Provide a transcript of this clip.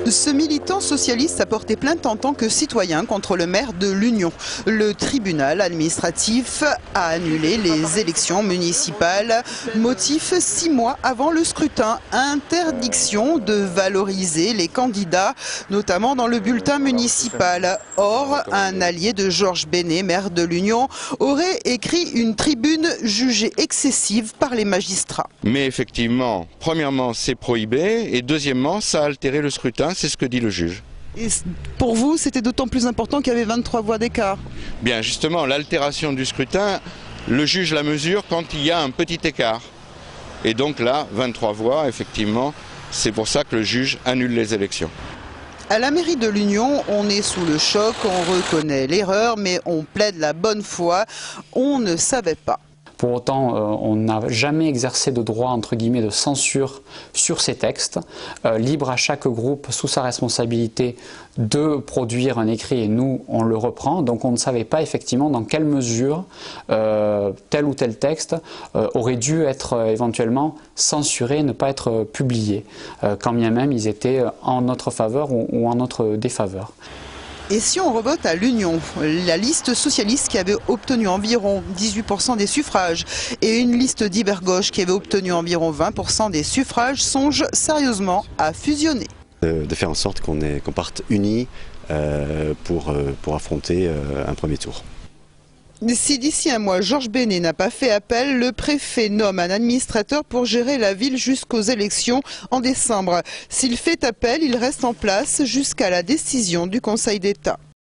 Ce militant socialiste a porté plainte en tant que citoyen contre le maire de l'Union. Le tribunal administratif a annulé les élections municipales. Motif 6 mois avant le scrutin, interdiction de valoriser les candidats, notamment dans le bulletin municipal. Or, un allié de Georges Bénet, maire de l'Union, aurait écrit une tribune jugée excessive par les magistrats. Mais effectivement, premièrement, c'est prohibé et deuxièmement, ça a altéré le scrutin, c'est ce que dit le juge. Et pour vous, c'était d'autant plus important qu'il y avait 23 voix d'écart. Bien, justement, l'altération du scrutin, le juge la mesure quand il y a un petit écart. Et donc là, 23 voix, effectivement, c'est pour ça que le juge annule les élections. À la mairie de l'Union, on est sous le choc, on reconnaît l'erreur, mais on plaide la bonne foi. On ne savait pas. Pour autant, on n'a jamais exercé de droit, entre guillemets, de censure sur ces textes. Libre à chaque groupe, sous sa responsabilité, de produire un écrit et nous, on le reprend. Donc on ne savait pas effectivement dans quelle mesure tel ou tel texte aurait dû être éventuellement censuré, ne pas être publié, quand bien même ils étaient en notre faveur ou en notre défaveur. Et si on revote à l'Union, la liste socialiste qui avait obtenu environ 18% des suffrages et une liste d'Ibergauche qui avait obtenu environ 20% des suffrages songe sérieusement à fusionner. De faire en sorte qu'on parte unis pour affronter un premier tour. Si d'ici un mois, Georges Bénet n'a pas fait appel, le préfet nomme un administrateur pour gérer la ville jusqu'aux élections en décembre. S'il fait appel, il reste en place jusqu'à la décision du Conseil d'État.